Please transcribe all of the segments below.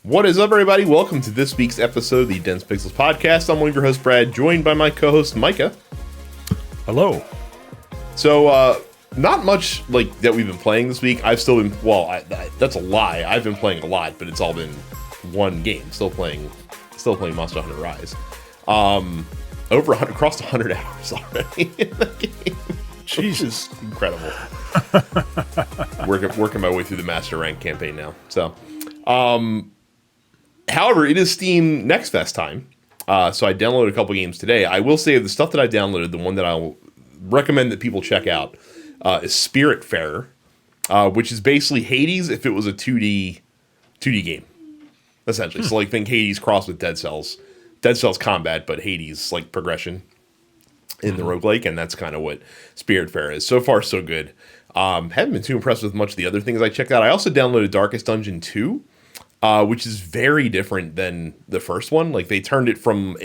What is up, everybody? Welcome to this week's episode of the Dense Pixels podcast. I'm one of your hosts, Brad, joined by my co-host, Micah. Hello. So, not much like that we've been playing this week. I've still been, that's a lie. I've been playing a lot, but it's all been one game. Still playing Monster Hunter Rise. Crossed 100 hours already in the game. Jesus, incredible. working my way through the Master Rank campaign now. So, however, it is Steam Next Fest time. So I downloaded a couple games today. I will say the stuff that I downloaded, the one that I'll recommend that people check out is Spiritfarer, which is basically Hades if it was a 2D game, essentially. So like think Hades crossed with Dead Cells combat, but Hades like progression in the roguelike, and that's kind of what Spiritfarer is. So far, so good. Haven't been too impressed with much of the other things I checked out. I also downloaded Darkest Dungeon 2, which is very different than the first one. Like they turned it from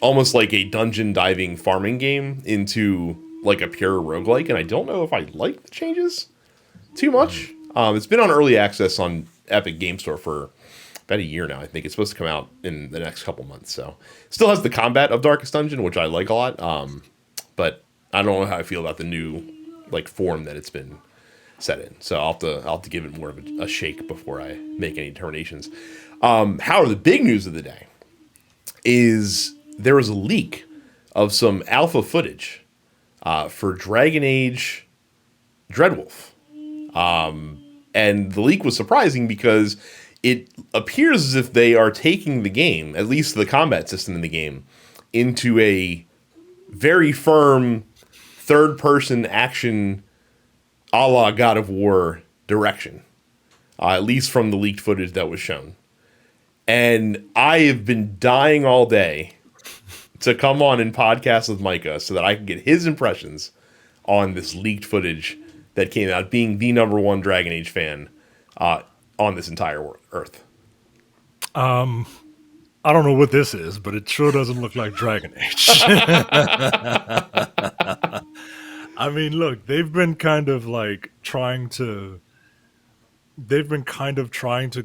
almost like a dungeon diving farming game into like a pure roguelike, and I don't know if I like the changes too much. It's been on early access on Epic Game Store for about a year now. I think it's supposed to come out in the next couple months. So still has the combat of Darkest Dungeon, which I like a lot. But I don't know how I feel about the new like form that it's been set in. So I'll have to give it more of a shake before I make any determinations. However, the big news of the day is there was a leak of some alpha footage for Dragon Age Dreadwolf. And the leak was surprising because it appears as if they are taking the game, at least the combat system in the game, into a very firm third-person action a la God of War direction, at least from the leaked footage that was shown. And I have been dying all day to come on and podcast with Micah so that I can get his impressions on this leaked footage that came out, being the number one Dragon Age fan on this entire earth. I don't know what this is, but it sure doesn't look like Dragon Age. I mean, look, they've been kind of trying to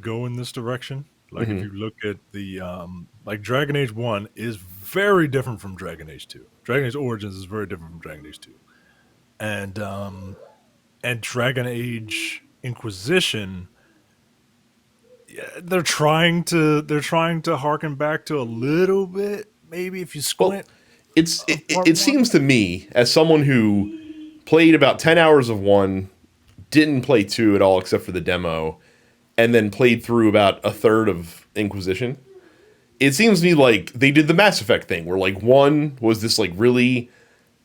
go in this direction. Like if you look at the Dragon Age 1 is very different from Dragon Age 2. Dragon Age Origins is very different from Dragon Age 2. And Dragon Age Inquisition, they're trying to harken back to a little bit, maybe if you squint. Well, it seems to me, as someone who played about 10 hours of 1, didn't play 2 at all except for the demo, and then played through about a third of Inquisition, it seems to me like they did the Mass Effect thing, where 1 was this really,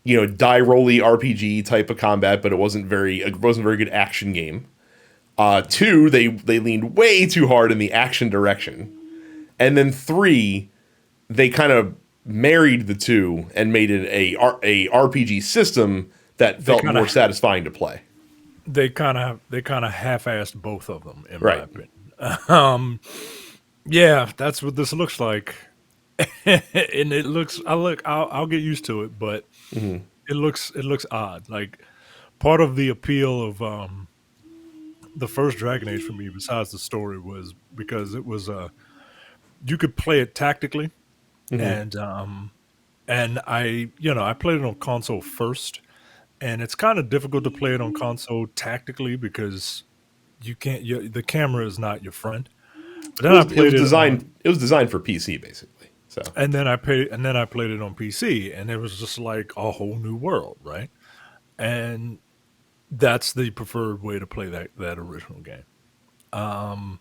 die rolly RPG type of combat, but it wasn't very good action game. 2, they leaned way too hard in the action direction, and then 3, they kind of married the two and made it a RPG system that felt more satisfying to play. They kind of half-assed both of them, in my opinion. Yeah, that's what this looks like, and it looks. I'll get used to it, but it looks odd. Like part of the appeal of the first Dragon Age for me, besides the story, was because it was you could play it tactically, and I played it on console first. And it's kind of difficult to play it on console tactically because you can't. The camera is not your friend. But then it was designed for PC basically. So and then I played it on PC, and it was just like a whole new world, right? And that's the preferred way to play that original game. I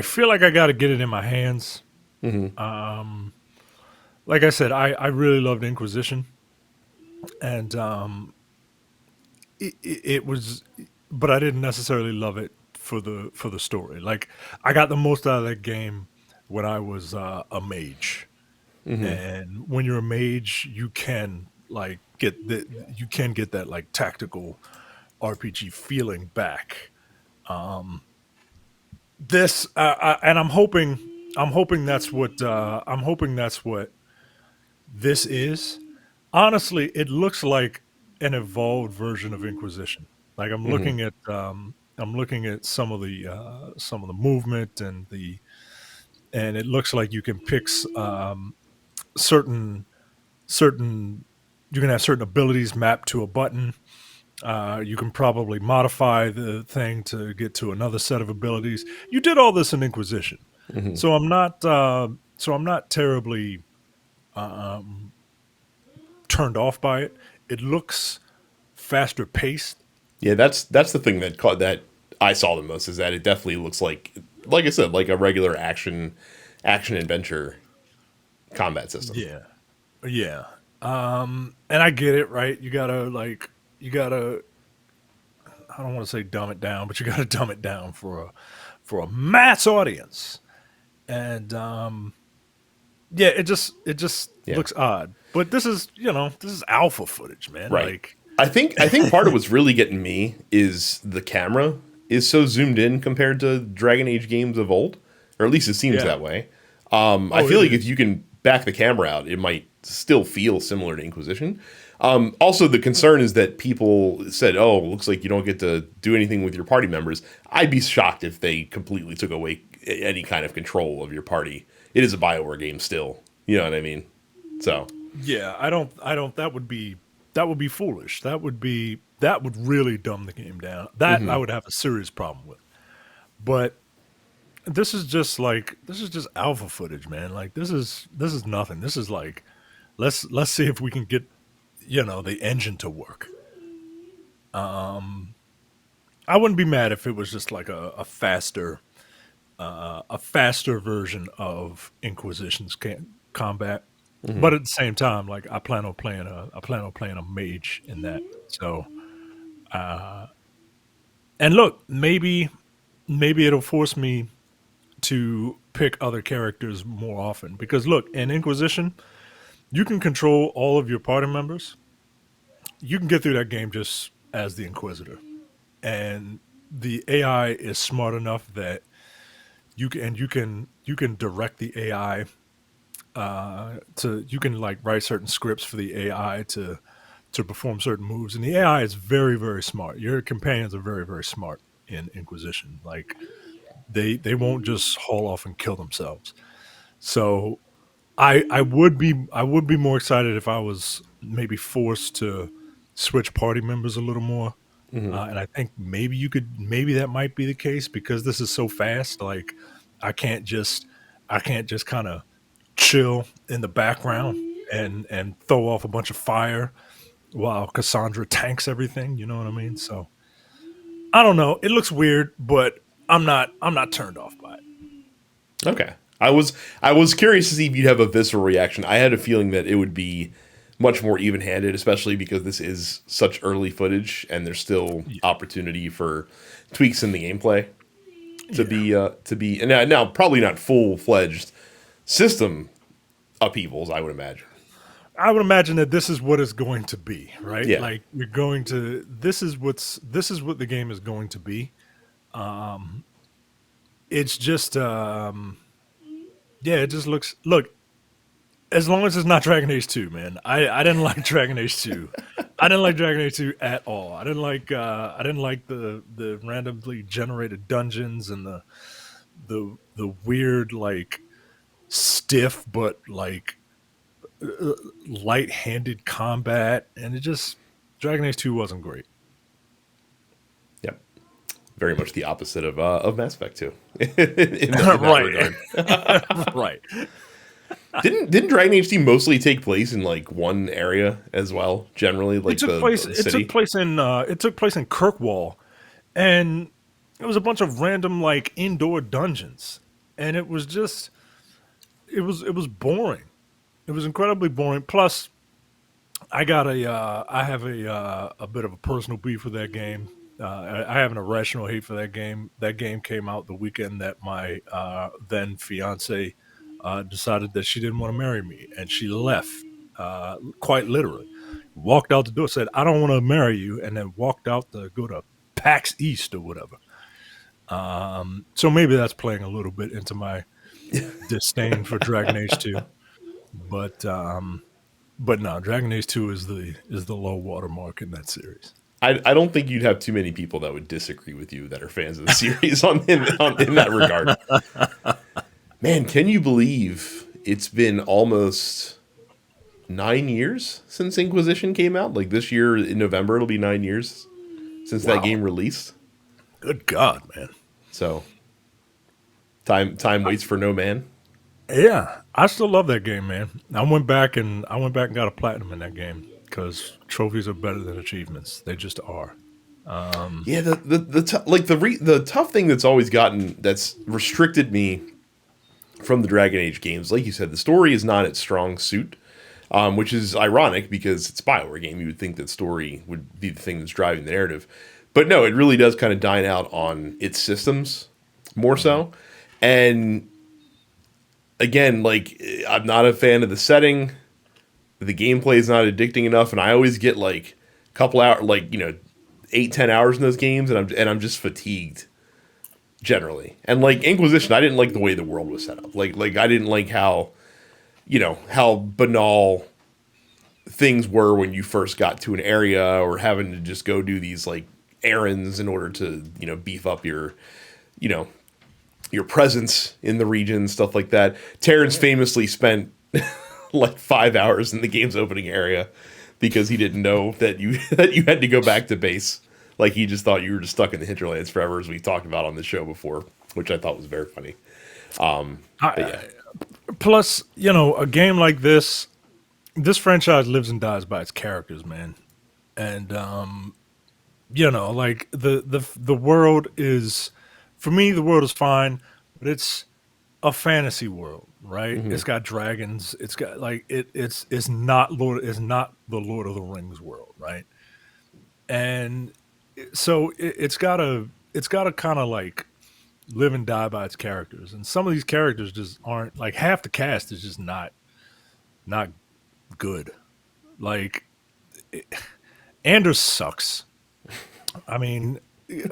feel like I got to get it in my hands. Like I said, I really loved Inquisition, and it was, but I didn't necessarily love it for the story. Like I got the most out of that game when I was a mage, and when you're a mage, you can get that tactical RPG feeling back. And I'm hoping that's what this is. Honestly, it looks like an evolved version of Inquisition. Like Hmm. I'm looking at some of the movement and it looks like you can pick certain certain you can have certain abilities mapped to a button. You can probably modify the thing to get to another set of abilities. You did all this in Inquisition, Hmm. so I'm not terribly um, turned off by it. It looks faster paced. Yeah, that's the thing that caught that I saw the most is that it definitely looks like I said, like a regular action adventure combat system. Yeah, yeah. And I get it, right? You gotta. I don't want to say dumb it down, but you gotta dumb it down for a mass audience. And yeah, it just Yeah. looks odd. But this is alpha footage, man. Right. Like, I think part of what's really getting me is the camera is so zoomed in compared to Dragon Age games of old, or at least it seems yeah. that way. I Oh, feel it like if is. you can back the camera out, it might still feel similar to Inquisition. Also, the concern is that people said, "Oh, looks like you don't get to do anything with your party members." I'd be shocked if they completely took away any kind of control of your party. It is a Bioware game still. You know what I mean? So, Yeah, I don't that would be foolish. That would really dumb the game down. That I hmm. would have a serious problem with. But this is just alpha footage, man. Like this is nothing. This is like let's see if we can get, the engine to work. Um I wouldn't be mad if it was just like a faster version of combat. Hmm. But at the same time, like I plan on playing a mage in that. So uh and look, maybe it'll force me to pick other characters more often because look, in Inquisition, you can control all of your party members. You can get through that game just as the Inquisitor. And the AI is smart enough that you can direct the AI to you can like write certain scripts for the AI to perform certain moves, and the AI is very smart. Your companions are very smart in Inquisition. Like they won't just haul off and kill themselves. So I would be more excited if I was maybe forced to switch party members a little more. Hmm. And I think maybe that might be the case because this is so fast. Like I can't just I can't just kind of chill in the background and throw off a bunch of fire while Cassandra tanks everything. You know what I mean? So I don't know. It looks weird, but I'm not turned off by it. Okay. I was curious to see if you'd have a visceral reaction. I had a feeling that it would be much more even-handed, especially because this is such early footage and there's still Yeah, opportunity for tweaks in the gameplay yeah. to be and now probably not full-fledged system upheavals, I would imagine. I would imagine that this is what it's going to be, right? Yeah. Like you're going to this is what the game is going to be. Um, it's just yeah, it just look as long as it's not Dragon Age 2, man. I didn't like Dragon Age 2. I didn't like Dragon Age 2 at all. I didn't like the randomly generated dungeons and the weird like stiff but like light-handed combat, and it just Dragon Age 2 wasn't great. Yep. Very much the opposite of Mass Effect 2 in that Right. regard. Right. Didn't Dragon Age mostly take place in like one area as well? Generally, like the city. It took place in Kirkwall, and it was a bunch of random like indoor dungeons, and it was boring. It was incredibly boring. Plus, I have a bit of a personal beef with that game. I have an irrational hate for that game. That game came out the weekend that my then fiance decided that she didn't want to marry me, and she left. Quite literally, walked out the door, said, "I don't want to marry you," and then walked out to go to PAX East or whatever. So maybe that's playing a little bit into my disdain for Dragon Age 2. But but no, Dragon Age 2 is the low watermark in that series. I don't think you'd have too many people that would disagree with you that are fans of the series in that regard. Man, can you believe it's been almost 9 years since Inquisition came out? Like this year in November, it'll be 9 years since that Wow. game released. Good God, man. So time waits for no man. Yeah, I still love that game, man. I went back and got a platinum in that game because trophies are better than achievements. They just are. Yeah, the tough thing that's restricted me from the Dragon Age games, like you said, the story is not its strong suit, which is ironic because it's a BioWare game. You would think that story would be the thing that's driving the narrative, but no, it really does kind of dine out on its systems more so. And again, like I'm not a fan of the setting. The gameplay is not addicting enough, and I always get like a couple hours, like 8-10 hours in those games, and I'm just fatigued generally. And like Inquisition, I didn't like the way the world was set up. Like I didn't like how banal things were when you first got to an area, or having to just go do these like errands in order to beef up you know your presence in the region, stuff like that. Terrence famously spent like 5 hours in the game's opening area because he didn't know that you that you had to go back to base. Like he just thought you were just stuck in the hinterlands forever, as we talked about on the show before, which I thought was very funny. But yeah, Plus, a game like this franchise lives and dies by its characters, man. And like the world is, for me, the world is fine, but it's a fantasy world, right? It's got dragons. It's got like it's not the Lord of the Rings world, right? And so it's gotta kind of like live and die by its characters. And some of these characters just aren't, like, half the cast is just not good. Like Anders sucks. I mean,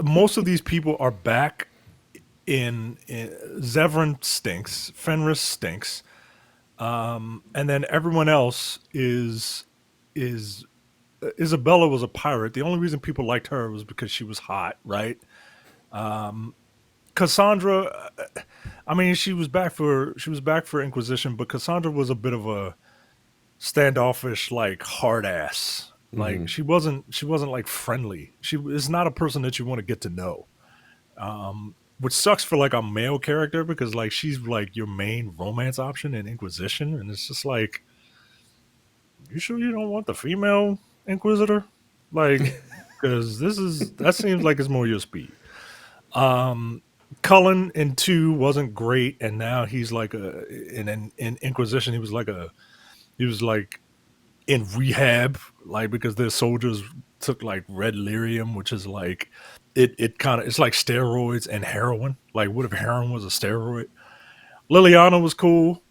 most of these people are back in Zevran stinks, Fenris stinks, and then everyone else is Isabella was a pirate. The only reason people liked her was because she was hot, right? Cassandra, I mean, she was back for Inquisition, but Cassandra was a bit of a standoffish, like hard ass. Like she wasn't like friendly. She is not a person that you want to get to know. Which sucks for like a male character, because like she's like your main romance option in Inquisition, and it's just like, you sure you don't want the female Inquisitor? Like, because that seems like it's more your speed. Cullen in 2 wasn't great, and now he's like in Inquisition he was like in rehab, like, because their soldiers took like red lyrium, which is like it kind of, it's like steroids and heroin. Like, what if heroin was a steroid? Liliana was cool.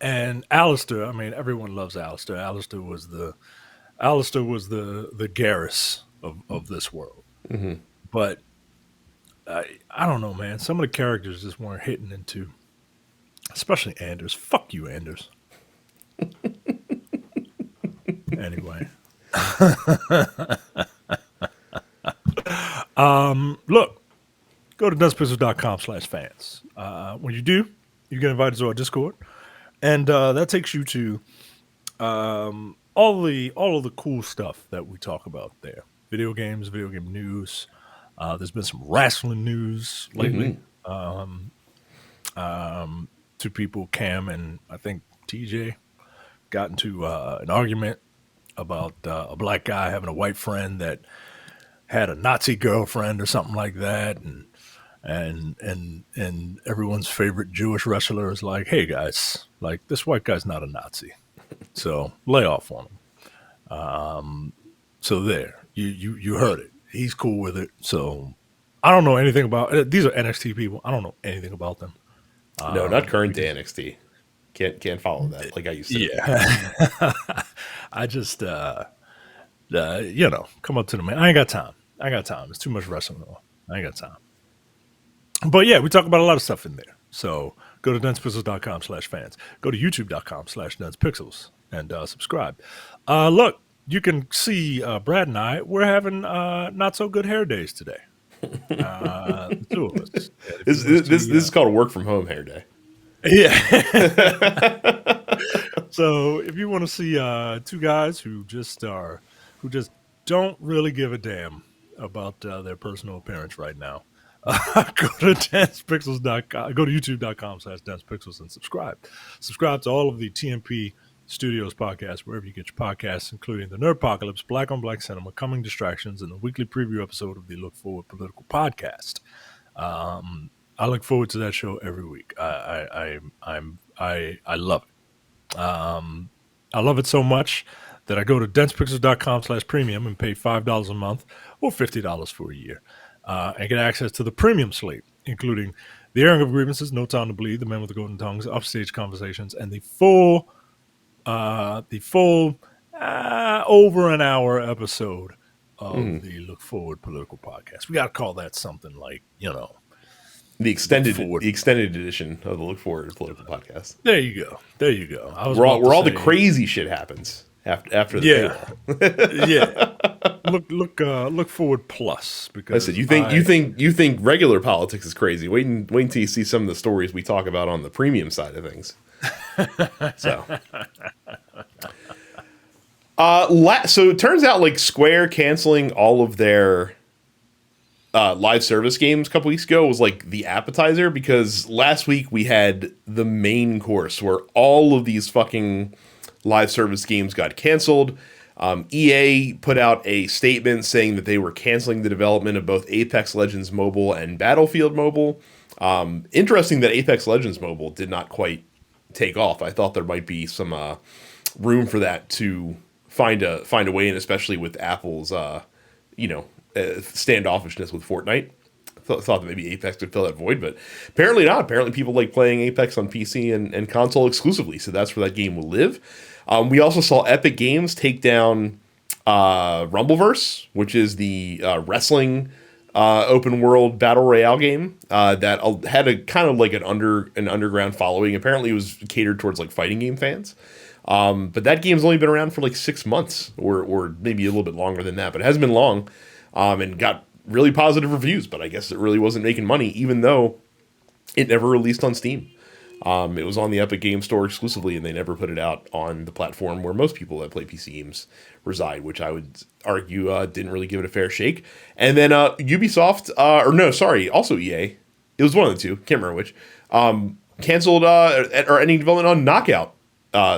And Alistair, I mean, everyone loves Alistair. Alistair was the Garrus of this world. But I don't know, man. Some of the characters just weren't hitting into, especially Anders. Fuck you, Anders. Anyway, look, go to duncepixels.com/fans. When you do, you get invited to our Discord, and that takes you to all of the cool stuff that we talk about there. Video games, video game news. There's been some wrestling news lately. Two people, Cam and I think TJ, got into an argument about a black guy having a white friend that had a Nazi girlfriend or something like that, and everyone's favorite Jewish wrestler is like, "Hey guys, like, this white guy's not a Nazi, so lay off on him." So there, you heard it. He's cool with it. So I don't know anything about these are NXT people. I don't know anything about them. no, not current day NXT. Can't follow that like I used to. Yeah, I just come up to the man. I ain't got time. It's too much wrestling on. I ain't got time. But yeah, we talk about a lot of stuff in there. So go to duncepixels.com/fans. Go to youtube.com/duncepixels and subscribe. Look, you can see Brad and I. We're having not so good hair days today. The two of us. And if you This want to this see, this is called a work from home hair day. yeah. So if you want to see two guys who just don't really give a damn about their personal appearance right now, go to dancepixels.com, go to youtube.com/dancepixels and subscribe. Subscribe to all of the TMP Studios podcasts, wherever you get your podcasts, including the Nerdpocalypse, Black on Black Cinema, Coming Distractions, and the weekly preview episode of the Look Forward Political Podcast. I look forward to that show every week. I love it. I love it so much that I go to densepixels.com/premium and pay $5 a month or $50 for a year, and get access to the premium slate, including the airing of grievances, No Time to Bleed, The Man with the Golden Tongues, Upstage Conversations, and the full over an hour episode of the Look Forward Political Podcast. We got to call that something like, The extended edition of the Look Forward Political Podcast. There you go. Where all the crazy shit happens after the paywall. Yeah. Look Forward Plus, because Listen, you think regular politics is crazy. Wait until you see some of the stories we talk about on the premium side of things. So it turns out like Square canceling all of their live service games a couple weeks ago was like the appetizer, because last week we had the main course where all of these fucking live service games got canceled. EA put out a statement saying that they were canceling the development of both Apex Legends Mobile and Battlefield Mobile. Interesting that Apex Legends Mobile did not quite take off. I thought there might be some room for that to find a way in, especially with Apple's standoffishness with Fortnite. Thought that maybe Apex would fill that void, but apparently not. Apparently people like playing Apex on PC and console exclusively, so that's where that game will live. We also saw Epic Games take down Rumbleverse, which is the wrestling open world battle royale game that had a kind of like an underground following. Apparently it was catered towards like fighting game fans. But that game's only been around for like 6 months or maybe a little bit longer than that, but it hasn't been long, and got really positive reviews, but I guess it really wasn't making money, even though it never released on Steam. It was on the Epic Game Store exclusively, and they never put it out on the platform where most people that play PC games reside, which I would argue didn't really give it a fair shake. And then Ubisoft, also EA, it was one of the two, can't remember which, canceled or ending development on Knockout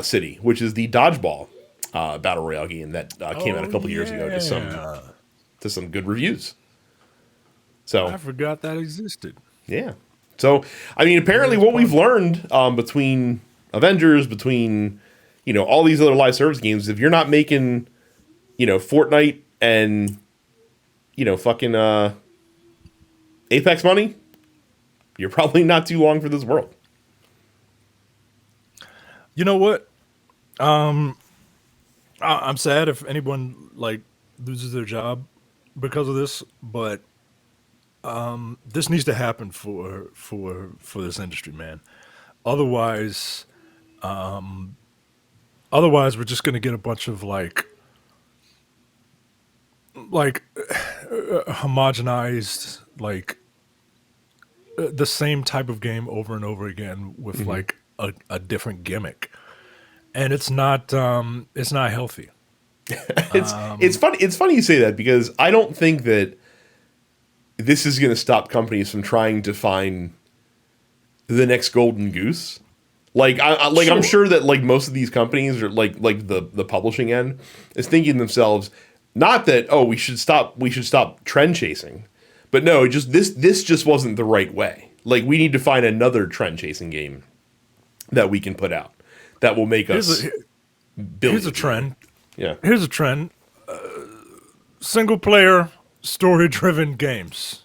City, which is the dodgeball battle royale game that came out a couple years ago to some good reviews. So I forgot that existed. Yeah. So, I mean, apparently what we've learned between Avengers, between, all these other live service games, if you're not making, Fortnite and, fucking Apex money, you're probably not too long for this world. You know what? I'm sad if anyone, loses their job because of this, but this needs to happen for this industry, man. Otherwise we're just gonna get a bunch of homogenized, the same type of game over and over again with a different gimmick, and it's not healthy. It's funny. It's funny you say that, because I don't think that this is going to stop companies from trying to find the next golden goose. Sure. I'm sure that most of these companies, or the publishing end, is thinking to themselves, not that we should stop trend chasing, but no, this just wasn't the right way. We need to find another trend chasing game that we can put out that will make us. Here's a trend. Yeah. Here's a trend. Single player, story-driven games.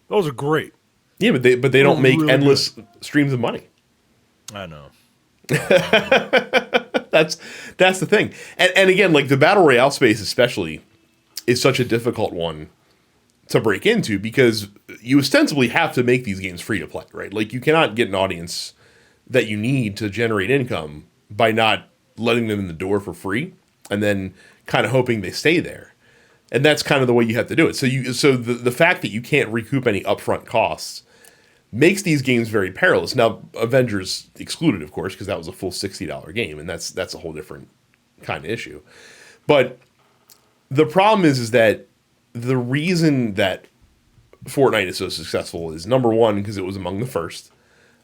Those are great. Yeah, but they don't make really endless streams of money. I know. That's the thing. And again, the battle royale space especially is such a difficult one to break into, because you ostensibly have to make these games free to play, right? You cannot get an audience that you need to generate income by not letting them in the door for free and then kind of hoping they stay there. And that's kind of the way you have to do it. So the fact that you can't recoup any upfront costs makes these games very perilous. Now, Avengers excluded, of course, because that was a full $60 game, and that's a whole different kind of issue. But the problem is that the reason that Fortnite is so successful is, number one, because it was among the first.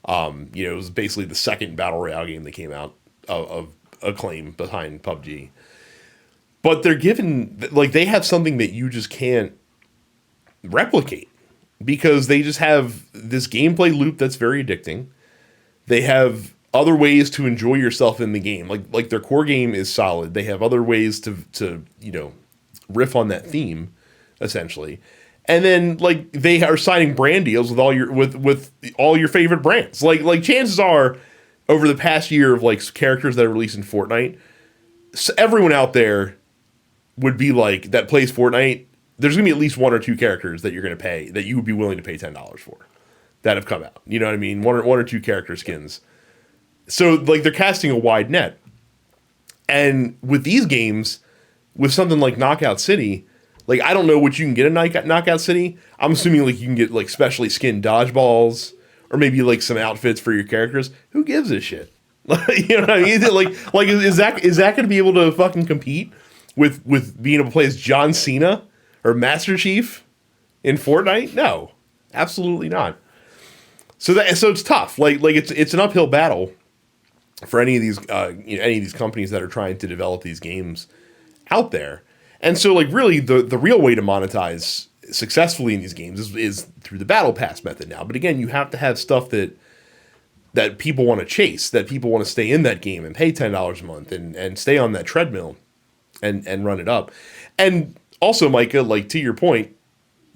It was basically the second battle royale game that came out of acclaim behind PUBG. But they're given, like, they have something that you just can't replicate because they just have this gameplay loop that's very addicting. They have other ways to enjoy yourself in the game. Like their core game is solid. They have other ways to riff on that theme, essentially. And then, like, they are signing brand deals with all your favorite brands. Like chances are, over the past year of like characters that are released in Fortnite, everyone out there would be like that plays Fortnite. There's gonna be at least one or two characters that you're gonna pay that you would be willing to pay $10 for that have come out. You know what I mean? One or two character skins. So like they're casting a wide net. And with these games, with something like Knockout City, like I don't know what you can get in Knockout City. I'm assuming like you can get like specially skinned dodgeballs or maybe like some outfits for your characters. Who gives a shit? You know what I mean? Like is that going to be able to fucking compete with being able to play as John Cena or Master Chief in Fortnite? No, absolutely not. So it's tough. Like it's an uphill battle for any of these companies that are trying to develop these games out there. And so like really the real way to monetize successfully in these games is through the battle pass method now. But again, you have to have stuff that people want to chase, that people want to stay in that game and pay $10 a month and stay on that treadmill and run it up. And also, Micah, like to your point,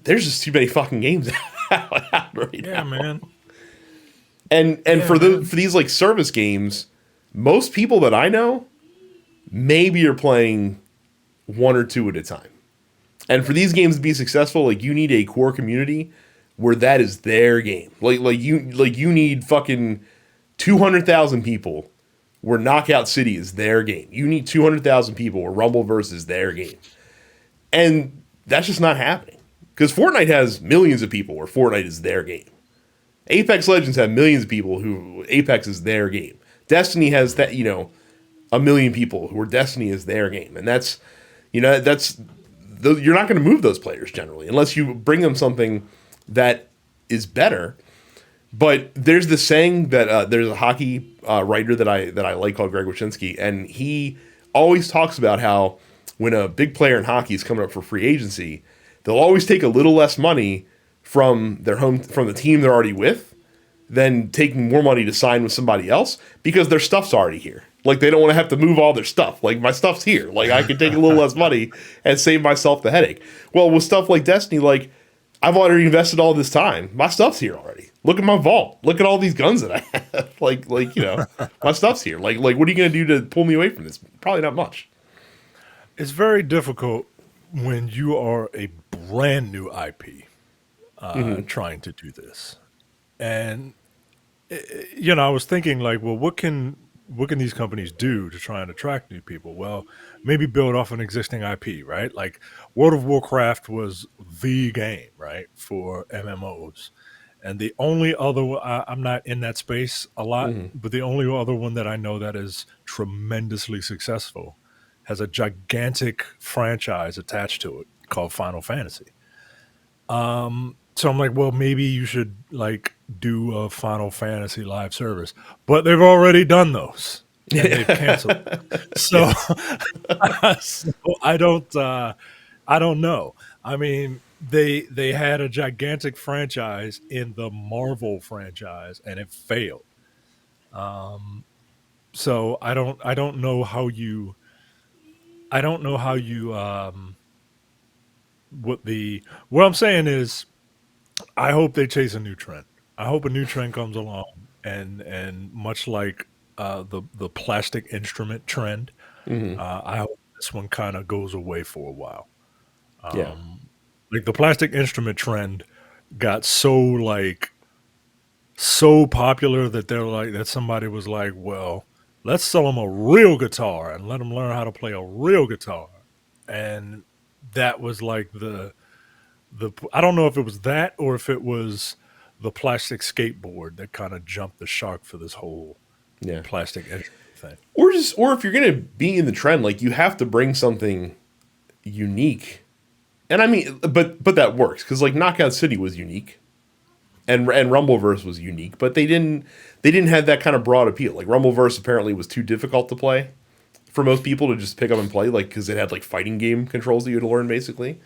there's just too many fucking games out right now. Man. And for these like service games, most people that I know maybe are playing one or two at a time. And for these games to be successful, like you need a core community where that is their game. Like you need fucking 200,000 people where Knockout City is their game. You need 200,000 people where Rumbleverse is their game. And that's just not happening. Because Fortnite has millions of people where Fortnite is their game. Apex Legends have millions of people who Apex is their game. Destiny has that, a million people who Destiny is their game. And that's you're not going to move those players generally unless you bring them something that is better. But there's this saying that there's a hockey writer that I like called Greg Wyshynski, and he always talks about how when a big player in hockey is coming up for free agency, they'll always take a little less money from the team they're already with than taking more money to sign with somebody else because their stuff's already here. Like they don't want to have to move all their stuff. Like my stuff's here. Like I can take a little less money and save myself the headache. Well, with stuff like Destiny, like I've already invested all this time. My stuff's here already. Look at my vault. Look at all these guns that I have. like my stuff's here. Like what are you going to do to pull me away from this? Probably not much. It's very difficult when you are a brand new IP trying to do this. And I was thinking like, well, what can these companies do to try and attract new people? Well, maybe build off an existing IP, right? Like World of Warcraft was the game, right, for MMOs. And the only other I'm not in that space a lot, but the only other one that I know that is tremendously successful has a gigantic franchise attached to it called Final Fantasy. So I'm like, well, maybe you should like do a Final Fantasy live service, but they've already done those and they've canceled. So, so I don't know. I mean, they had a gigantic franchise in the Marvel franchise and it failed. So I don't know how you what I'm saying is I hope they chase a new trend. I hope a new trend comes along and much like the plastic instrument trend, I hope this one kind of goes away for a while. Like the plastic instrument trend got so popular that somebody was like, well, let's sell them a real guitar and let them learn how to play a real guitar. and that was like the I don't know if it was that or if it was the plastic skateboard that kind of jumped the shark for this whole Yeah. plastic thing. Or if you're gonna be in the trend, like you have to bring something unique. And I mean, but that works because like Knockout City was unique, and Rumbleverse was unique, but they didn't have that kind of broad appeal. Like Rumbleverse apparently was too difficult to play for most people to just pick up and play, like because it had like fighting game controls that you had to learn basically.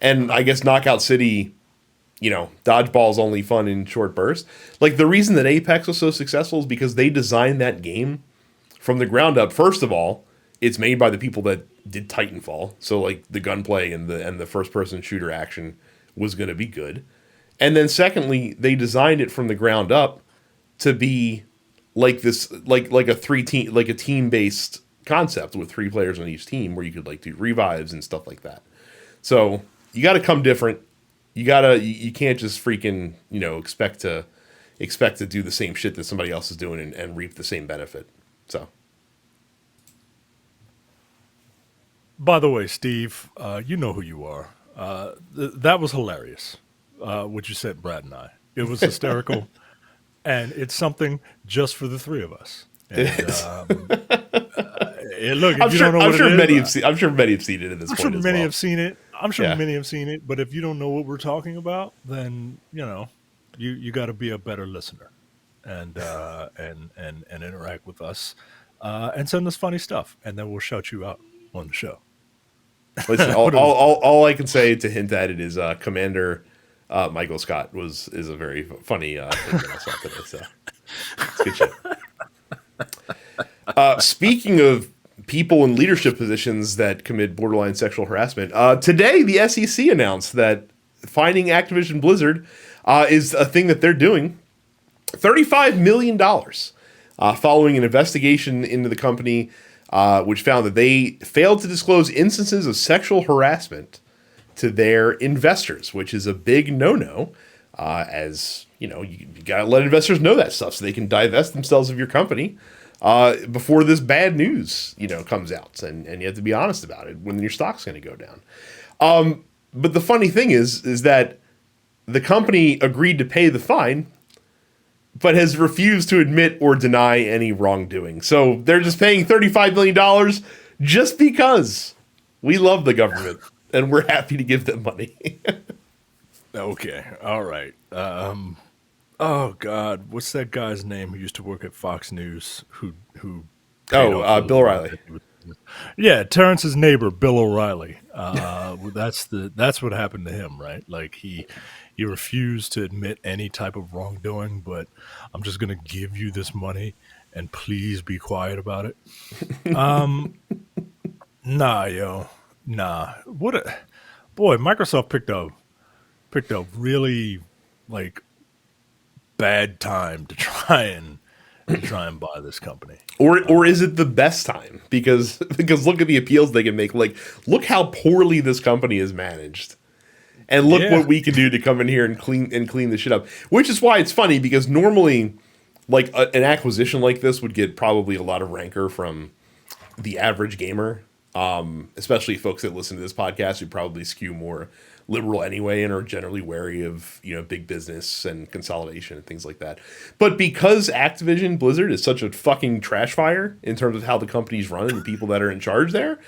And I guess Knockout City, dodgeball's only fun in short bursts. Like the reason that Apex was so successful is because they designed that game from the ground up. First of all, it's made by the people that did Titanfall, so like the gunplay and the first person shooter action was going to be good. And then secondly, they designed it from the ground up to be like this, like a like a team based concept with 3 players on each team where you could like do revives and stuff like that. So you got to come different. You can't just freaking expect to do the same shit that somebody else is doing and reap the same benefit. So. By the way, Steve, you know who you are. That was hilarious. What you said, Brad and I. It was hysterical, and it's something just for the 3 of us. And, look, if you don't know what it is, I'm sure many have seen it at this I'm point sure as many well. have seen it. I'm sure Yeah. many have seen it. But if you don't know what we're talking about, then you got to be a better listener, and interact with us, and send us funny stuff, and then we'll shout you out on the show. Listen, all I can say to hint at it is Commander Michael Scott is a very funny thing that I saw today. So it's good shit. Speaking of people in leadership positions that commit borderline sexual harassment, today the SEC announced that finding Activision-Blizzard is a thing that they're doing. $35 million following an investigation into the company, which found that they failed to disclose instances of sexual harassment to their investors, which is a big no-no, as you got to let investors know that stuff so they can divest themselves of your company before this bad news, comes out, and you have to be honest about it when your stock's going to go down. But the funny thing is that the company agreed to pay the fine, but has refused to admit or deny any wrongdoing. So they're just paying $35 million just because we love the government and we're happy to give them money. Okay, all right. Oh God, what's that guy's name who used to work at Fox News? Who? Bill O'Reilly. Yeah, Terrence's neighbor, Bill O'Reilly. That's what happened to him, right? Like he refused to admit any type of wrongdoing, but I'm just gonna give you this money and please be quiet about it. Nah, yo, nah. What a boy! Microsoft picked a really like bad time to try and buy this company. Or is it the best time? Because look at the appeals they can make. Like, look how poorly this company is managed. And look what we can do to come in here and clean this shit up. Which is why it's funny, because normally, like, an acquisition like this would get probably a lot of rancor from the average gamer. Especially folks that listen to this podcast who probably skew more liberal anyway and are generally wary of big business and consolidation and things like that. But because Activision Blizzard is such a fucking trash fire in terms of how the company's run and the people that are in charge there,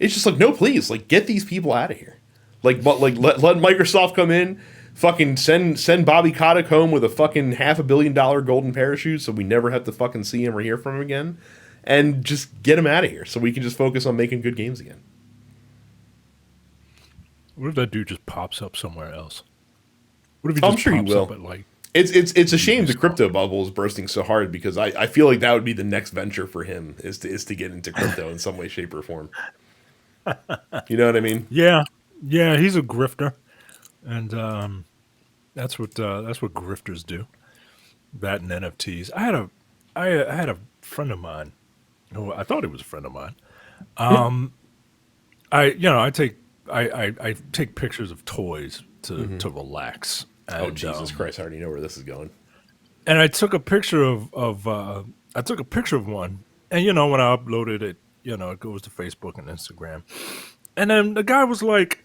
it's just like, no, please, like, get these people out of here. Let Microsoft come in, fucking send Bobby Kotick home with a fucking $500 million golden parachute so we never have to fucking see him or hear from him again, and just get him out of here so we can just focus on making good games again. What if that dude just pops up somewhere else? What if he just I'm sure he pops will. up at like? It's a shame the crypto bubble is bursting so hard, because I feel like that would be the next venture for him is to get into crypto in some way, shape, or form. You know what I mean? Yeah, he's a grifter, and that's what grifters do. That and NFTs. I had a friend of mine who I thought he was a friend of mine. I take pictures of toys to relax. And, Oh Jesus Christ! I already know where this is going. and I took a picture of one, and when I uploaded it, it goes to Facebook and Instagram, And then the guy was like,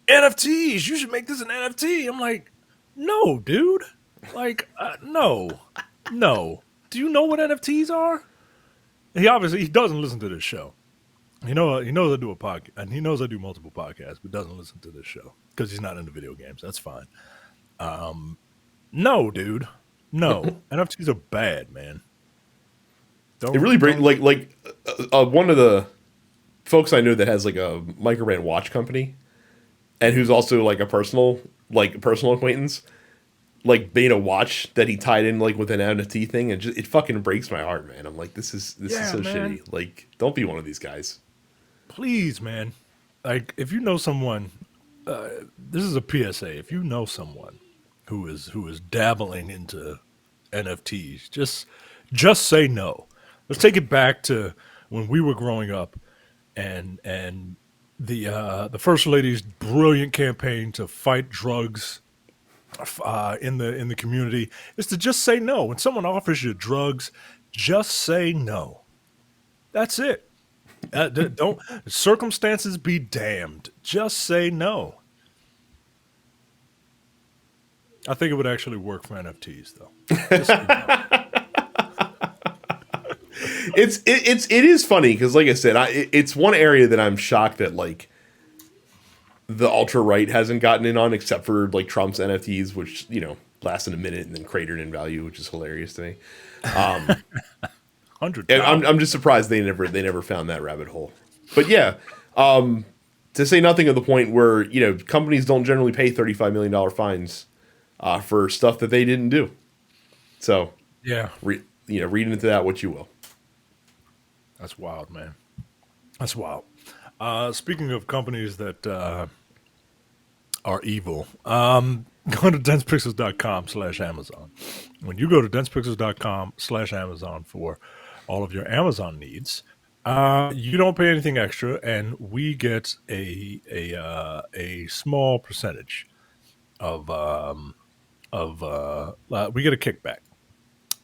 NFTs, you should make this an NFT. I'm like, no, dude. Like, no, no. Do you know what NFTs are? He doesn't listen to this show. He knows I do a podcast, and he knows I do multiple podcasts, but doesn't listen to this show because he's not into video games. That's fine. No, dude, no. NFTs are bad, man. It really brings one of the folks I know that has like a microbrand watch company, and who's also like a personal acquaintance, like made a watch that he tied in like with an NFT thing, and it fucking breaks my heart, man. I'm like, this is so man. shitty. Like, don't be one of these guys. Please, man. Like, if you know someone, this is a PSA. If you know someone who is dabbling into NFTs, just say no. Let's take it back to when we were growing up, and the first lady's brilliant campaign to fight drugs in the community is to just say no. When someone offers you drugs, just say no. That's it. Don't circumstances be damned. Just say no. I think it would actually work for NFTs though. Just say no. It is funny because, like I said, it's one area that I'm shocked that like the ultra right hasn't gotten in on, except for like Trump's NFTs, which lasted a minute and then cratered in value, which is hilarious to me. 100. I'm just surprised they never found that rabbit hole. But yeah, to say nothing of the point where companies don't generally pay $35 million fines for stuff that they didn't do. So Yeah, read into that what you will. that's wild, man. That's wild. Speaking of companies that are evil, go to densepixels.com/Amazon. When you go to densepixels.com/Amazon for all of your Amazon needs, you don't pay anything extra, and we get a small percentage of we get a kickback.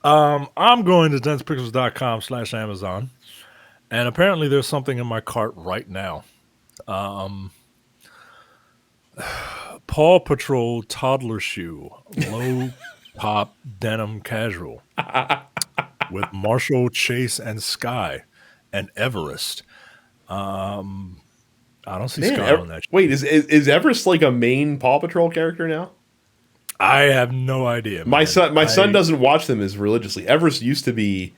I'm going to densepixels.com/Amazon, and apparently there's something in my cart right now. Paw Patrol toddler shoe, low pop denim casual with Marshall, Chase, and Sky, and Everest. I don't see Sky on that. Wait, is Everest like a main Paw Patrol character now? I have no idea. My son doesn't watch them as religiously. Everest used to be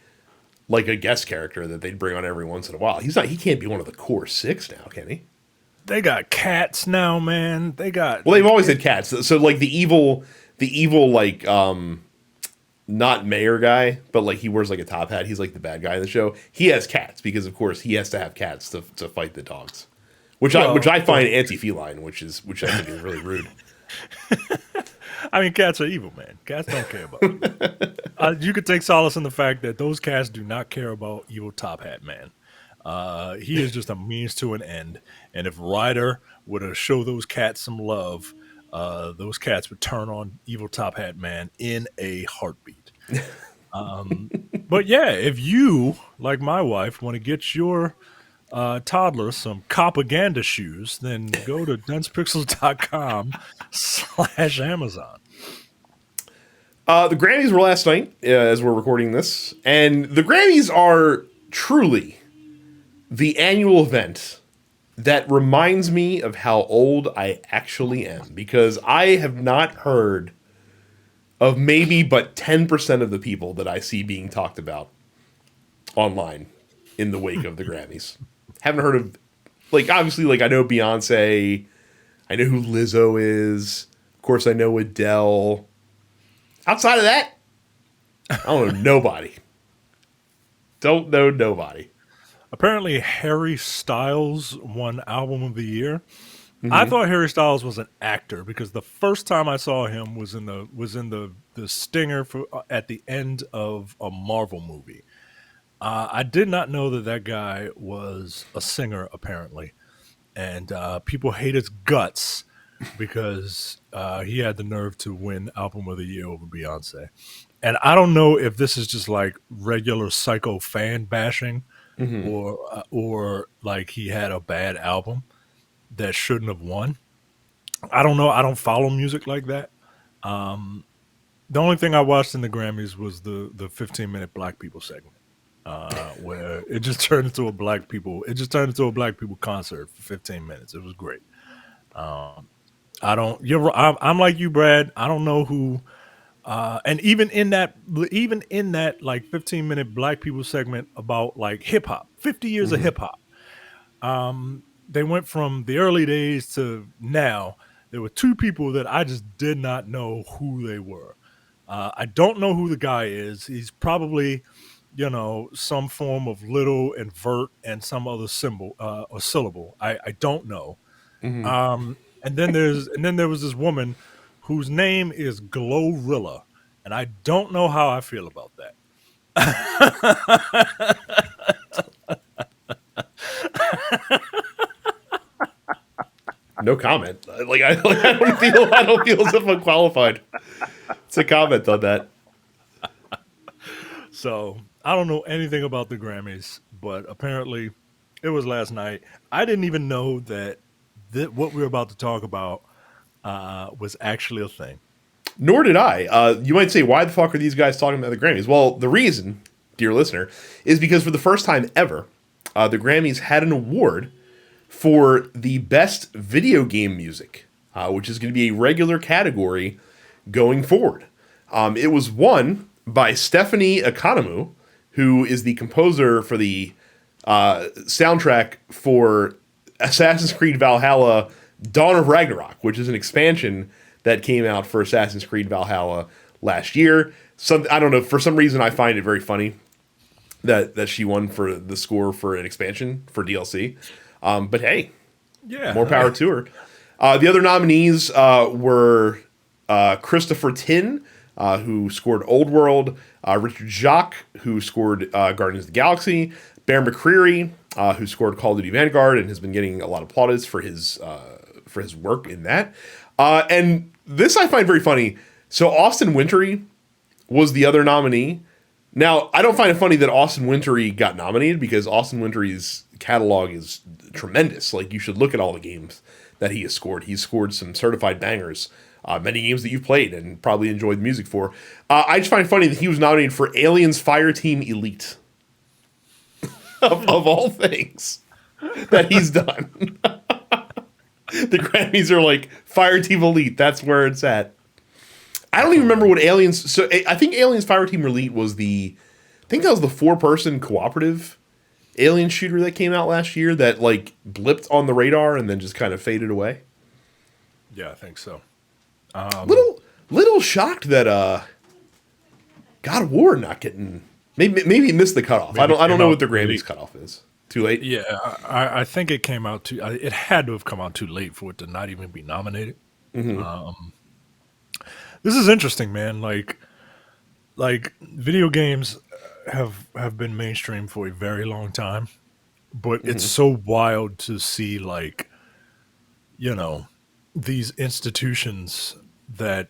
like a guest character that they'd bring on every once in a while. He can't be one of the core six now, can he? They got cats now, man. They've always had cats. So like the evil like not mayor guy, but like he wears like a top hat. He's like the bad guy in the show. He has cats because of course he has to have cats to fight the dogs, which I find anti-feline, which I think is really rude. I mean, cats are evil, man. Cats don't care about you. You could take solace in the fact that those cats do not care about evil Top Hat Man. He is just a means to an end. And if Ryder were to show those cats some love, those cats would turn on evil Top Hat Man in a heartbeat. But yeah, if you, like my wife, want to get your toddler some propaganda shoes, then go to densepixels.com/Amazon. The Grammys were last night as we're recording this, and the Grammys are truly the annual event that reminds me of how old I actually am, because I have not heard of maybe but 10% of the people that I see being talked about online in the wake of the Grammys. Haven't heard of, like, obviously, like, I know Beyonce, I know who Lizzo is, of course I know Adele. Outside of that, I don't know nobody. Don't know nobody. Apparently, Harry Styles won Album of the Year. Mm-hmm. I thought Harry Styles was an actor because the first time I saw him was in the stinger for at the end of a Marvel movie. I did not know that guy was a singer, apparently, and people hate his guts because he had the nerve to win Album of the Year over Beyonce. And I don't know if this is just like regular psycho fan bashing, or like he had a bad album. that shouldn't have won. I don't know. I don't follow music like that. The only thing I watched in the Grammys was the 15-minute Black People segment, where it just turned into a Black People. It just turned into a Black People concert for 15 minutes. It was great. I don't. I'm like you, Brad. I don't know who. And even in that like 15-minute Black People segment about like hip hop, 50 years of hip hop. They went from the early days to now. There were two people that I just did not know who they were. I don't know who the guy is. He's probably, some form of little and vert and some other symbol or syllable. I don't know. Mm-hmm. And then there was this woman whose name is Glorilla, and I don't know how I feel about that. No comment. I don't feel as if I'm qualified to comment on that. So I don't know anything about the Grammys, but apparently it was last night. I didn't even know that what we were about to talk about was actually a thing. Nor did I. You might say, why the fuck are these guys talking about the Grammys? Well, the reason, dear listener, is because for the first time ever, the Grammys had an award for the best video game music, which is going to be a regular category going forward. It was won by Stephanie Economou, who is the composer for the soundtrack for Assassin's Creed Valhalla Dawn of Ragnarok, which is an expansion that came out for Assassin's Creed Valhalla last year. I don't know, for some reason I find it very funny that she won for the score for an expansion for DLC. But hey, yeah, more power to her. The other nominees were Christopher Tin, who scored Old World, Richard Jacques, who scored Guardians of the Galaxy, Bear McCreary, who scored Call of Duty Vanguard and has been getting a lot of plaudits for his work in that. And this I find very funny. So Austin Wintory was the other nominee. Now, I don't find it funny that Austin Wintory got nominated because Austin Wintory's catalog is tremendous. Like, you should look at all the games that he has scored. He's scored some certified bangers, many games that you've played and probably enjoyed the music for. I just find it funny that he was nominated for Aliens Fireteam Elite. of all things that he's done. The Grammys are like, Fireteam Elite, that's where it's at. I don't even remember what Aliens... So I think Aliens Fireteam Elite was I think that was the 4-person cooperative alien shooter that came out last year that like blipped on the radar and then just kind of faded away. Yeah, I think so. Little shocked that God of War not getting... Maybe it missed the cutoff. I don't know what the Grammys cutoff is. Too late? Yeah, I think it came out too... It had to have come out too late for it to not even be nominated. Mm-hmm. This is interesting, man. Like video games have been mainstream for a very long time, but it's so wild to see these institutions that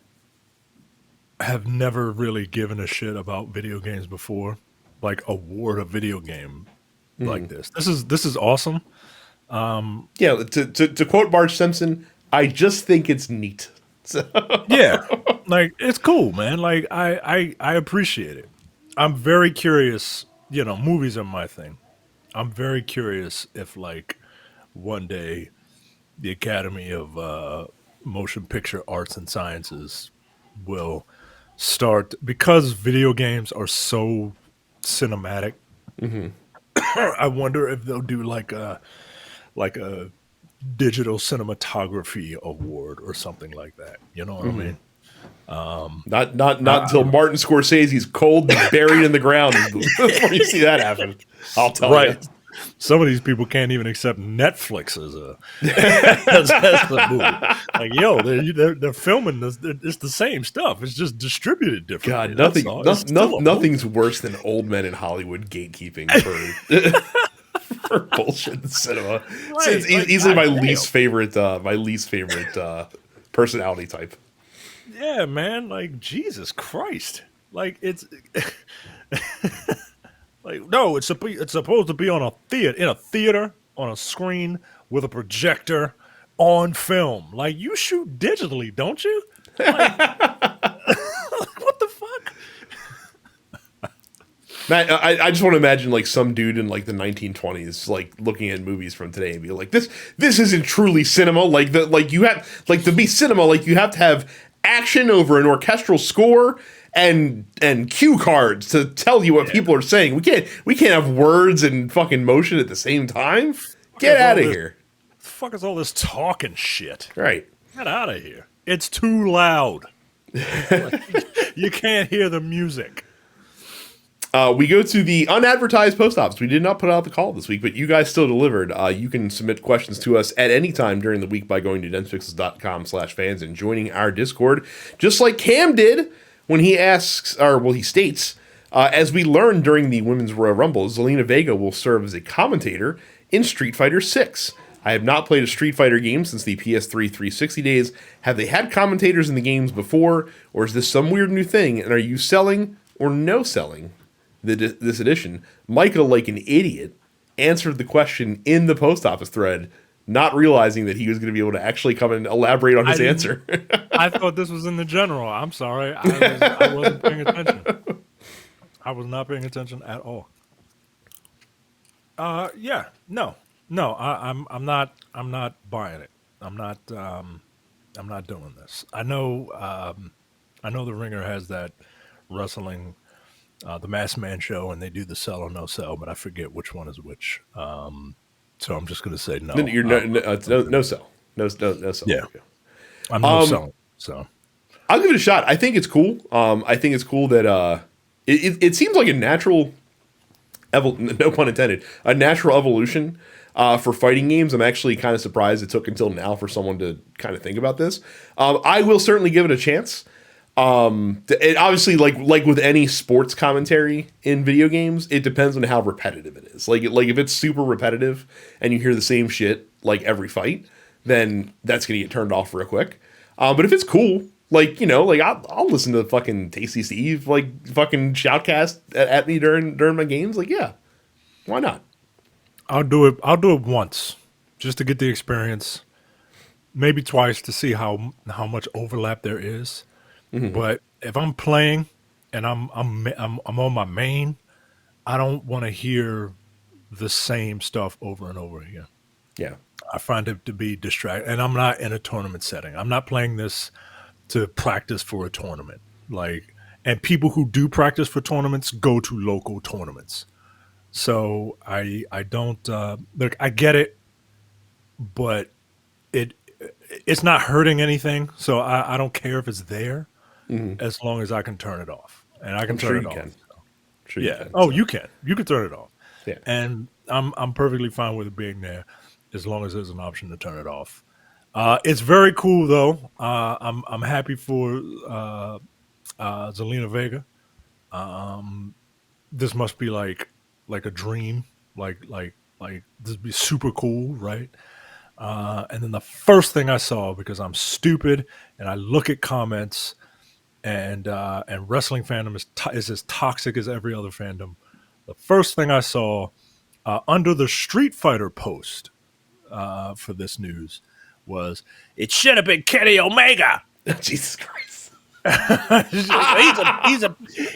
have never really given a shit about video games before, like award a video game like this. This is awesome. Yeah, to quote Marge Simpson, I just think it's neat. So. Yeah, like it's cool, man. Like I appreciate it. I'm very curious. Movies are my thing. I'm very curious if like one day the Academy of Motion Picture Arts and Sciences will start, because video games are so cinematic. I wonder if they'll do like a digital cinematography award or something like that. You know what I mean? Not until Martin Scorsese's cold and buried in the ground before you see that happen. I'll tell you. Some of these people can't even accept Netflix as a movie. Like, yo, they're filming this. It's the same stuff. It's just distributed differently. God, nothing's worse than old men in Hollywood gatekeeping for bullshit in cinema. Right. It's easily my least favorite personality type. Yeah, man. Like, Jesus Christ. Like, it's like, no, it's supposed to be in a theater on a screen with a projector on film. Like, you shoot digitally, don't you? Like, what the fuck? Matt, I just want to imagine like some dude in like the 1920s, like looking at movies from today and be like, this isn't truly cinema. Like you have like to be cinema, like you have to have action over an orchestral score and cue cards to tell you what people are saying. We can't have words and fucking motion at the same time. Get out of here. The fuck is all this talking shit? Right. Get out of here. It's too loud. You can't hear the music. We go to the unadvertised post office. We did not put out the call this week, but you guys still delivered. You can submit questions to us at any time during the week by going to densepixels.com/fans and joining our Discord, just like Cam did when he he states, as we learned during the Women's Royal Rumble, Zelina Vega will serve as a commentator in Street Fighter 6. I have not played a Street Fighter game since the PS3 360 days. Have they had commentators in the games before, or is this some weird new thing, and are you selling or no selling this edition? Micah, like an idiot, answered the question in the post office thread, not realizing that he was going to be able to actually come and elaborate on his answer. I thought this was in the general. I'm sorry. I wasn't paying attention. I was not paying attention at all. Yeah, no. I'm not buying it. I'm not doing this. I know the Ringer has that wrestling, the Masked Man show, and they do the sell or no sell, but I forget which one is which. So I'm just going to say no. You're no sell. No sell. Yeah, I'm no selling. So I'll give it a shot. I think it's cool. I think it's cool that it seems like a natural, no pun intended, a natural evolution for fighting games. I'm actually kind of surprised it took until now for someone to kind of think about this. I will certainly give it a chance. It obviously, like with any sports commentary in video games, it depends on how repetitive it is. Like if it's super repetitive and you hear the same shit like every fight, then that's gonna get turned off real quick. But if it's cool, like I'll listen to fucking Tasty Steve like fucking shoutcast at me during my games. Like, yeah, why not? I'll do it once just to get the experience, maybe twice to see how much overlap there is. Mm-hmm. But if I'm playing and I'm on my main, I don't want to hear the same stuff over and over again. Yeah, I find it to be distracting, and I'm not in a tournament setting. I'm not playing this to practice for a tournament. And people who do practice for tournaments go to local tournaments. So I don't look. I get it, but it's not hurting anything. So I don't care if it's there. Mm-hmm. As long as I can turn it off, and I can turn it off. Can. So. Sure yeah. You can. Oh, you can. You can turn it off. Yeah. And I'm perfectly fine with it being there, as long as there's an option to turn it off. It's very cool though. I'm happy for Zelina Vega. This must be like a dream. Like this would be super cool, right? And then the first thing I saw, because I'm stupid and I look at comments. And wrestling fandom is as toxic as every other fandom. The first thing I saw under the Street Fighter post for this news was, it should have been Kenny Omega. Jesus Christ!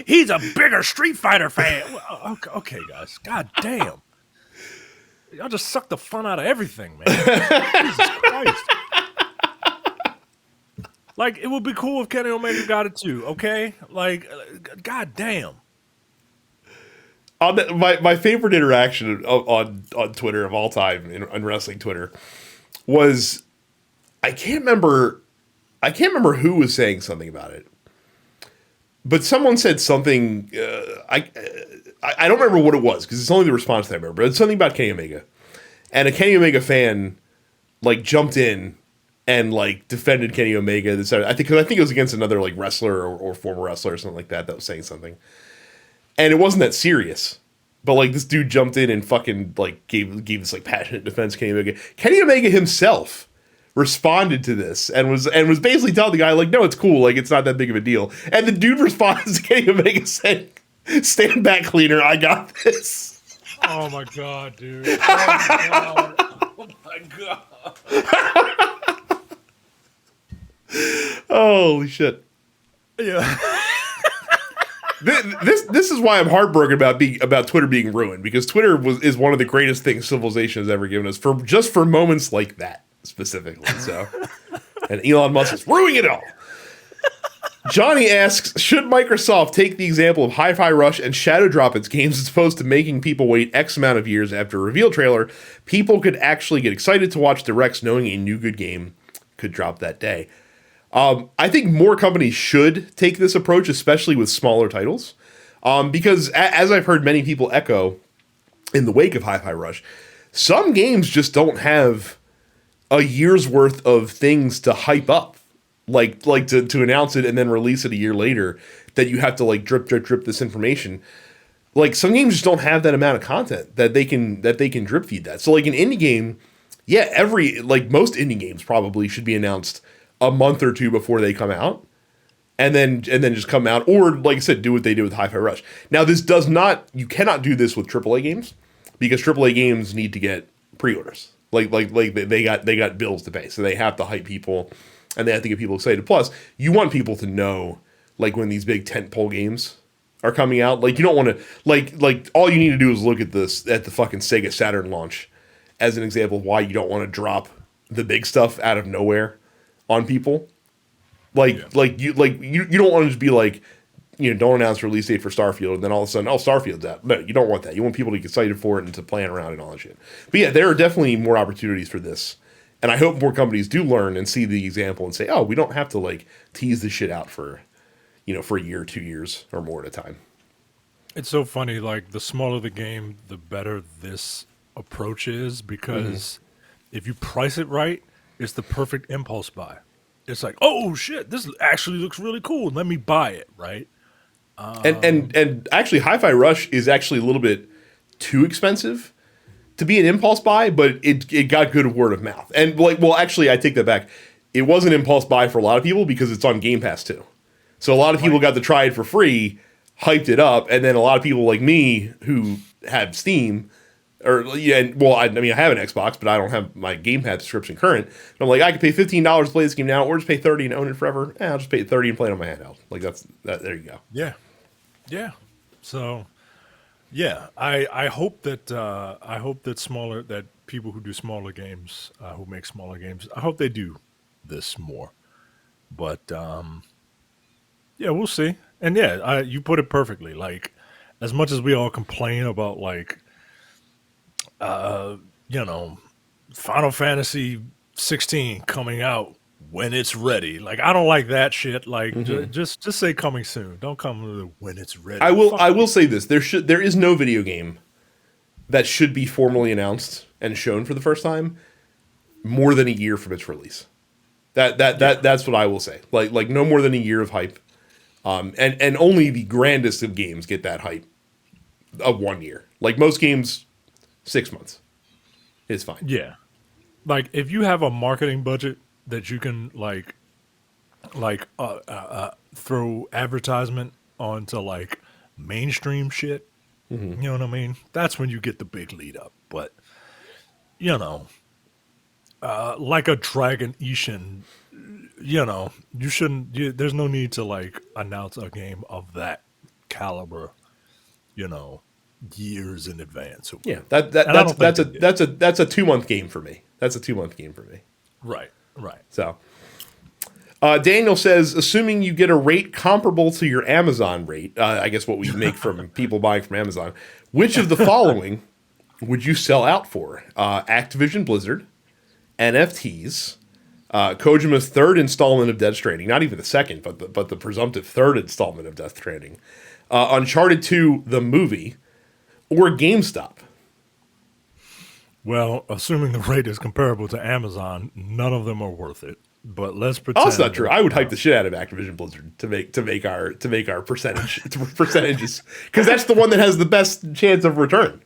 he's a bigger Street Fighter fan. Okay, guys. God damn, y'all just suck the fun out of everything, man. Jesus Christ. Like, it would be cool if Kenny Omega got it too, okay? Like, god damn. My favorite interaction on Twitter of all time, on wrestling Twitter, was I can't remember who was saying something about it, but someone said something. I don't remember what it was, because it's only the response that I remember. But it's something about Kenny Omega, and a Kenny Omega fan like jumped in and like defended Kenny Omega. I think it was against another like wrestler or former wrestler or something like that was saying something, and it wasn't that serious. But like this dude jumped in and fucking like gave this like passionate defense to Kenny Omega. Kenny Omega himself responded to this and was basically telling the guy like, no, it's cool, like it's not that big of a deal. And the dude responds to Kenny Omega saying, "Stand back, cleaner, I got this." Oh my god, dude! Oh my god! Oh my god! Holy shit. Yeah. This is why I'm heartbroken about Twitter being ruined, because Twitter is one of the greatest things civilization has ever given us for moments like that specifically. So, and Elon Musk is ruining it all. Johnny asks, should Microsoft take the example of Hi-Fi Rush and shadow drop its games as opposed to making people wait X amount of years after a reveal trailer? People could actually get excited to watch directs knowing a new good game could drop that day. I think more companies should take this approach, especially with smaller titles, because as I've heard many people echo in the wake of Hi-Fi Rush, some games just don't have a year's worth of things to hype up. Like to announce it and then release it a year later, that you have to like drip this information. Like some games just don't have that amount of content that they can drip feed that. So like an indie game, yeah, most indie games probably should be announced a month or two before they come out, and then just come out, or like I said, do what they did with Hi-Fi Rush. Now you cannot do this with AAA games, because AAA games need to get pre-orders. Like they got bills to pay, so they have to hype people. And they have to get people excited. Plus, you want people to know, like, when these big tentpole games are coming out. Like, you don't want to, like all you need to do is look at the fucking Sega Saturn launch as an example of why you don't want to drop the big stuff out of nowhere on people. You don't want to just be like, don't announce a release date for Starfield, and then all of a sudden, Starfield's out. No, you don't want that. You want people to get excited for it and to plan around and all that shit. But yeah, there are definitely more opportunities for this. And I hope more companies do learn and see the example and say, oh, we don't have to like tease this shit out for a year, 2 years or more at a time. It's so funny. Like the smaller the game, the better this approach is, because if you price it right, it's the perfect impulse buy. It's like, oh shit, this actually looks really cool. Let me buy it, right? And actually, Hi-Fi Rush is actually a little bit too expensive to be an impulse buy, but it got good word of mouth. And actually, I take that back. It was an impulse buy for a lot of people because it's on Game Pass too. So a lot of people got to try it for free, hyped it up, and then a lot of people like me who have Steam, I have an Xbox, but I don't have my Game Pass subscription current. And I'm like, I could pay $15 to play this game now, or just pay $30 and own it forever. I'll just pay $30 and play it on my handheld. Like that. There you go. Yeah. So. Yeah, I hope that that people who do smaller games, who make smaller games, I hope they do this more. But yeah, we'll see. And yeah, you put it perfectly. Like, as much as we all complain about like, Final Fantasy 16 coming out when it's ready. Like, I don't like that shit. Like, just say coming soon. Don't come with when it's ready. I will say this: there is no video game that should be formally announced and shown for the first time more than a year from its release. That's what I will say. Like no more than a year of hype, and only the grandest of games get that hype of 1 year. Like most games, 6 months is fine. Yeah, like if you have a marketing budget that you can throw advertisement onto like mainstream shit, you know what I mean? That's when you get the big lead up. But like a Dragon Ishin, you shouldn't. There's no need to like announce a game of that caliber, years in advance. Yeah, that's a 2 month game for me. That's a 2 month game for me. Right. So, Daniel says, assuming you get a rate comparable to your Amazon rate, I guess what we make from people buying from Amazon, which of the following would you sell out for? Activision-Blizzard, NFTs, Kojima's third installment of Death Stranding, not even the second, but the presumptive third installment of Death Stranding, Uncharted 2, the movie, or GameStop? Well, assuming the rate is comparable to Amazon, none of them are worth it. But let's pretend. Oh, that's not true. I would hype the shit out of Activision Blizzard to make our percentages, because that's the one that has the best chance of return.